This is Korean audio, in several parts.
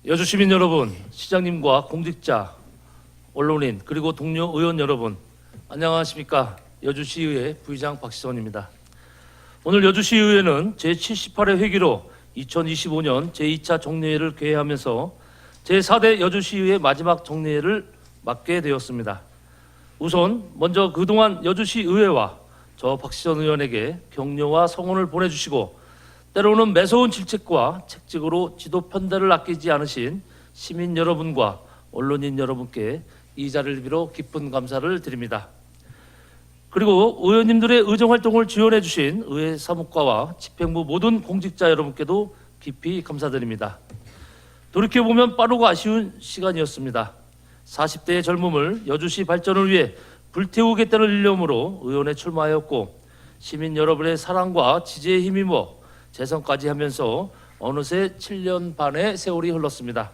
여주 시민 여러분, 시장님과 공직자, 언론인 그리고 동료 의원 여러분, 안녕하십니까? 여주시의회 부의장 박시선입니다. 오늘 여주시의회는 제78회 회기로 2025년 제2차 정례회를 개회하면서 제4대 여주시의회 마지막 정례회를 맡게 되었습니다. 우선 먼저 그동안 여주시의회와 저 박시선 의원에게 격려와 성원을 보내주시고 때로는 매서운 질책과 책직으로 지도 편달을 아끼지 않으신 시민 여러분과 언론인 여러분께 이 자리를 빌어 깊은 감사를 드립니다. 그리고 의원님들의 의정활동을 지원해 주신 의회 사무과와 집행부 모든 공직자 여러분께도 깊이 감사드립니다. 돌이켜보면 빠르고 아쉬운 시간이었습니다. 40대의 젊음을 여주시 발전을 위해 불태우겠다는 일념으로 의원에 출마하였고 시민 여러분의 사랑과 지지에 힘입어 재선까지 하면서 어느새 7년 반의 세월이 흘렀습니다.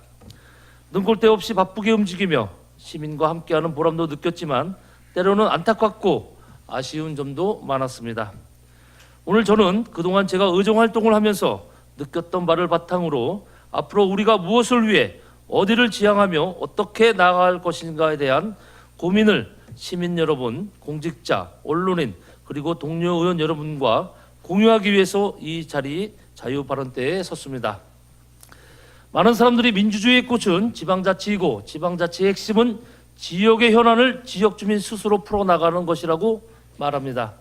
눈꼴 데 없이 바쁘게 움직이며 시민과 함께하는 보람도 느꼈지만 때로는 안타깝고 아쉬운 점도 많았습니다. 오늘 저는 그동안 제가 의정활동을 하면서 느꼈던 바를 바탕으로 앞으로 우리가 무엇을 위해 어디를 지향하며 어떻게 나아갈 것인가에 대한 고민을 시민 여러분, 공직자, 언론인 그리고 동료 의원 여러분과 공유하기 위해서 이 자리 자유발언대에 섰습니다. 많은 사람들이 민주주의의 꽃은 지방자치이고 지방자치의 핵심은 지역의 현안을 지역주민 스스로 풀어나가는 것이라고 말합니다.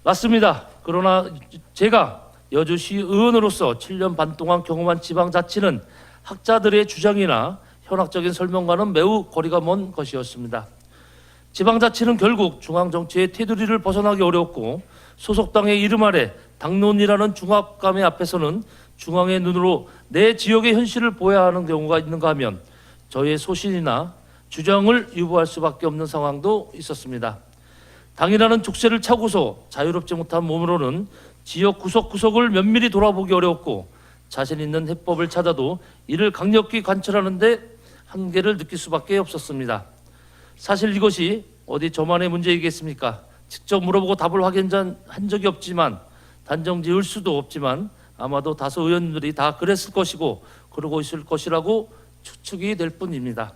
맞습니다. 그러나 제가 여주시 의원으로서 7년 반 동안 경험한 지방자치는 학자들의 주장이나 현학적인 설명과는 매우 거리가 먼 것이었습니다. 지방자치는 결국 중앙정치의 테두리를 벗어나기 어려웠고 소속당의 이름 아래 당론이라는 중압감의 앞에서는 중앙의 눈으로 내 지역의 현실을 보아야 하는 경우가 있는가 하면 저의 소신이나 주장을 유보할 수밖에 없는 상황도 있었습니다. 당이라는 족쇄를 차고서 자유롭지 못한 몸으로는 지역 구석구석을 면밀히 돌아보기 어려웠고 자신 있는 해법을 찾아도 이를 강력히 관철하는 데 한계를 느낄 수밖에 없었습니다. 사실 이것이 어디 저만의 문제이겠습니까? 직접 물어보고 답을 확인한 적이 없지만 단정 지을 수도 없지만 아마도 다수 의원들이 다 그랬을 것이고 그러고 있을 것이라고 추측이 될 뿐입니다.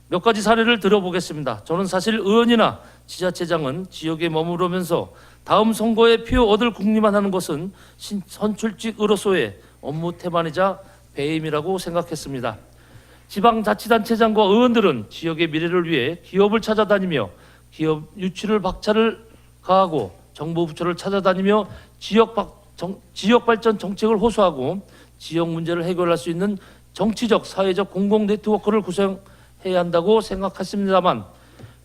몇 가지 사례를 들어보겠습니다. 저는 사실 의원이나 지자체장은 지역에 머무르면서 다음 선거에 표 얻을 궁리만 하는 것은 선출직으로서의 업무 태만이자 배임이라고 생각했습니다. 지방자치단체장과 의원들은 지역의 미래를 위해 기업을 찾아다니며 기업 유치를 박차를 가하고 정부 부처를 찾아다니며 지역 발전 정책을 호소하고 지역 문제를 해결할 수 있는 정치적, 사회적 공공 네트워크를 구성해야 한다고 생각했습니다만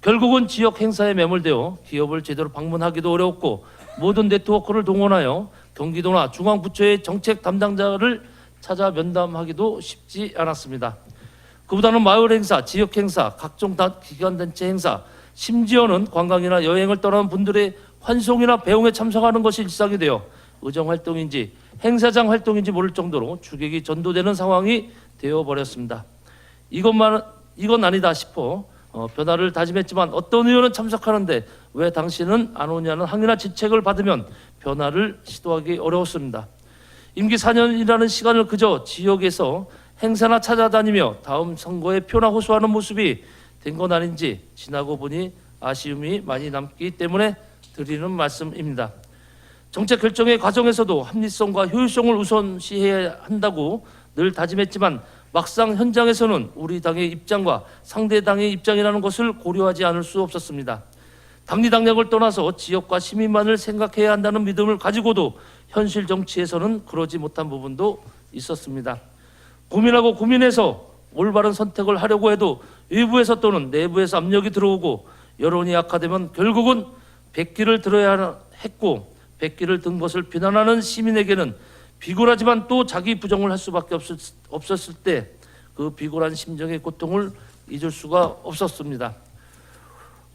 결국은 지역 행사에 매몰되어 기업을 제대로 방문하기도 어려웠고 모든 네트워크를 동원하여 경기도나 중앙부처의 정책 담당자를 찾아 면담하기도 쉽지 않았습니다. 그보다는 마을 행사, 지역 행사, 각종 기관단체 행사, 심지어는 관광이나 여행을 떠나는 분들의 환송이나 배웅에 참석하는 것이 일상이 되어 의정활동인지 행사장 활동인지 모를 정도로 주객이 전도되는 상황이 되어버렸습니다. 이건 아니다 싶어 변화를 다짐했지만 어떤 의원은 참석하는데 왜 당신은 안 오냐는 항의나 질책을 받으면 변화를 시도하기 어려웠습니다. 임기 4년이라는 시간을 그저 지역에서 행사나 찾아다니며 다음 선거에 표나 호소하는 모습이 된 건 아닌지 지나고 보니 아쉬움이 많이 남기 때문에 드리는 말씀입니다. 정책 결정의 과정에서도 합리성과 효율성을 우선시해야 한다고 늘 다짐했지만 막상 현장에서는 우리 당의 입장과 상대 당의 입장이라는 것을 고려하지 않을 수 없었습니다. 당리 당략을 떠나서 지역과 시민만을 생각해야 한다는 믿음을 가지고도 현실 정치에서는 그러지 못한 부분도 있었습니다. 고민하고 고민해서 올바른 선택을 하려고 해도 외부에서 또는 내부에서 압력이 들어오고 여론이 악화되면 결국은 백기를 들어야 했고 백기를 든 것을 비난하는 시민에게는 비굴하지만 또 자기 부정을 할 수밖에 없었을 때 그 비굴한 심정의 고통을 잊을 수가 없었습니다.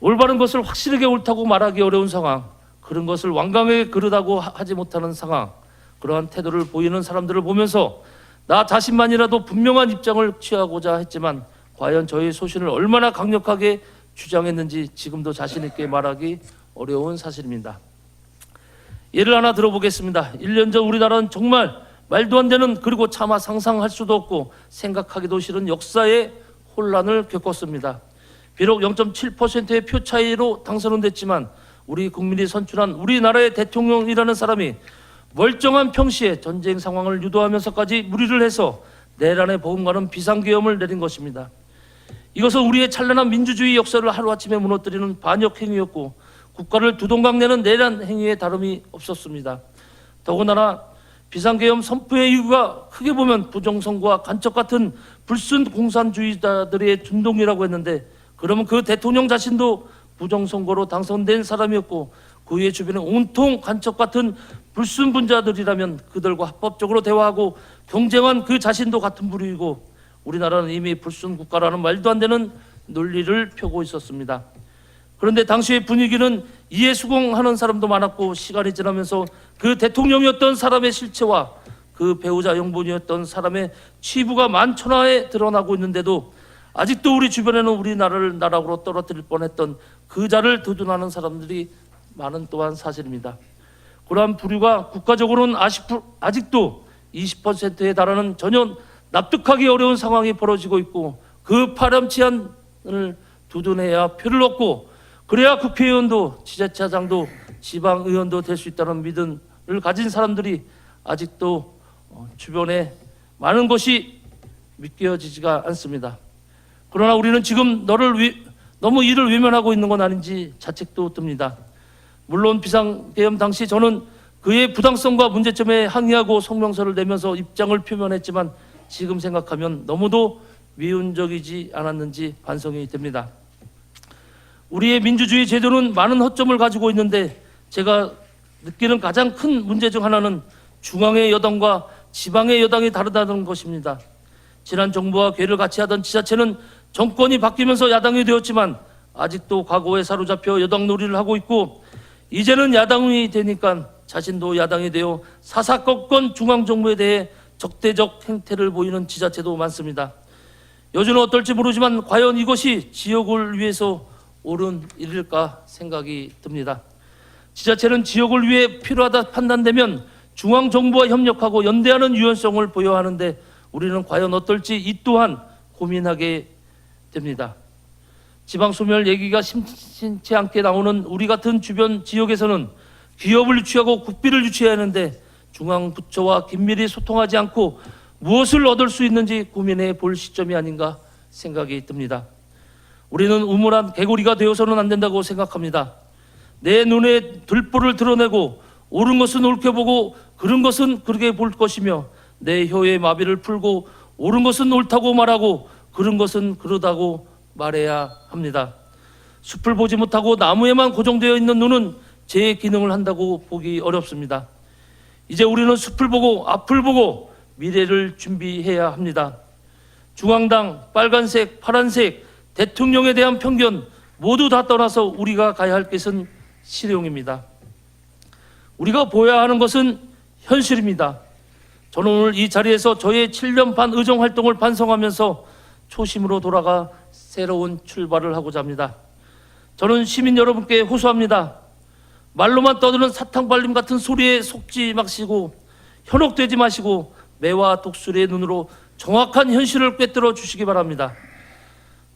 올바른 것을 확실하게 옳다고 말하기 어려운 상황, 그런 것을 완강하게 그르다고 하지 못하는 상황, 그러한 태도를 보이는 사람들을 보면서 나 자신만이라도 분명한 입장을 취하고자 했지만 과연 저의 소신을 얼마나 강력하게 주장했는지 지금도 자신 있게 말하기 어려운 사실입니다. 예를 하나 들어보겠습니다. 1년 전 우리나라는 정말 말도 안 되는, 그리고 차마 상상할 수도 없고 생각하기도 싫은 역사의 혼란을 겪었습니다. 비록 0.7%의 표 차이로 당선은 됐지만 우리 국민이 선출한 우리나라의 대통령이라는 사람이 멀쩡한 평시에 전쟁 상황을 유도하면서까지 무리를 해서 내란에 버금가는 비상계엄을 내린 것입니다. 이것은 우리의 찬란한 민주주의 역사를 하루아침에 무너뜨리는 반역 행위였고 국가를 두동강내는 내란 행위에 다름이 없었습니다. 더군다나 비상계엄 선포의 이유가 크게 보면 부정선거와 간첩 같은 불순 공산주의자들의 준동이라고 했는데, 그러면 그 대통령 자신도 부정선거로 당선된 사람이었고 그의 주변에 온통 간첩 같은 불순 분자들이라면 그들과 합법적으로 대화하고 경쟁한 그 자신도 같은 부류이고, 우리나라는 이미 불순 국가라는 말도 안 되는 논리를 펴고 있었습니다. 그런데 당시의 분위기는 이에 수긍하는 사람도 많았고, 시간이 지나면서 그 대통령이었던 사람의 실체와 그 배우자 영분이었던 사람의 치부가 만천하에 드러나고 있는데도 아직도 우리 주변에는 우리나라를 나락으로 떨어뜨릴 뻔했던 그 자를 두둔하는 사람들이 많은 또한 사실입니다. 그러한 부류가 국가적으로는 아직도 20%에 달하는 전혀 납득하기 어려운 상황이 벌어지고 있고, 그 파렴치한을 두둔해야 표를 얻고 그래야 국회의원도 지자체장도 지방의원도 될 수 있다는 믿음을 가진 사람들이 아직도 주변에 많은 것이 믿겨지지가 않습니다. 그러나 우리는 지금 너무 이를 외면하고 있는 건 아닌지 자책도 듭니다. 물론 비상계엄 당시 저는 그의 부당성과 문제점에 항의하고 성명서를 내면서 입장을 표명했지만 지금 생각하면 너무도 미운적이지 않았는지 반성이 됩니다. 우리의 민주주의 제도는 많은 허점을 가지고 있는데 제가 느끼는 가장 큰 문제 중 하나는 중앙의 여당과 지방의 여당이 다르다는 것입니다. 지난 정부와 궤를 같이 하던 지자체는 정권이 바뀌면서 야당이 되었지만 아직도 과거에 사로잡혀 여당 놀이를 하고 있고, 이제는 야당이 되니까 자신도 야당이 되어 사사건건 중앙정부에 대해 적대적 행태를 보이는 지자체도 많습니다. 요즘은 어떨지 모르지만 과연 이것이 지역을 위해서 옳은 일일까 생각이 듭니다. 지자체는 지역을 위해 필요하다 판단되면 중앙정부와 협력하고 연대하는 유연성을 보여야 하는데 우리는 과연 어떨지 이 또한 고민하게 됩니다. 지방소멸 얘기가 심심치 않게 나오는 우리 같은 주변 지역에서는 기업을 유치하고 국비를 유치해야 하는데 중앙부처와 긴밀히 소통하지 않고 무엇을 얻을 수 있는지 고민해 볼 시점이 아닌가 생각이 듭니다. 우리는 우물한 개구리가 되어서는 안 된다고 생각합니다. 내 눈에 들보를 드러내고 옳은 것은 옳게 보고 그른 것은 그르게 볼 것이며, 내 혀의 마비를 풀고 옳은 것은 옳다고 말하고 그른 것은 그르다고 말해야 합니다. 숲을 보지 못하고 나무에만 고정되어 있는 눈은 제 기능을 한다고 보기 어렵습니다. 이제 우리는 숲을 보고 앞을 보고 미래를 준비해야 합니다. 중앙당, 빨간색, 파란색, 대통령에 대한 편견 모두 다 떠나서 우리가 가야 할 것은 실용입니다. 우리가 보여야 하는 것은 현실입니다. 저는 오늘 이 자리에서 저의 7년 반 의정 활동을 반성하면서 초심으로 돌아가 새로운 출발을 하고자 합니다. 저는 시민 여러분께 호소합니다. 말로만 떠드는 사탕발림 같은 소리에 속지 마시고 현혹되지 마시고 매와 독수리의 눈으로 정확한 현실을 꿰뚫어 주시기 바랍니다.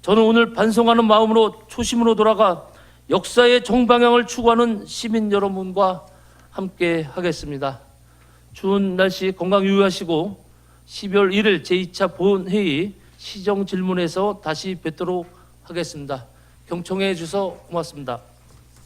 저는 오늘 반성하는 마음으로 초심으로 돌아가 역사의 정방향을 추구하는 시민 여러분과 함께 하겠습니다. 추운 날씨 건강 유의하시고 12월 1일 제2차 본회의 시정질문에서 다시 뵙도록 하겠습니다. 경청해 주셔서 고맙습니다.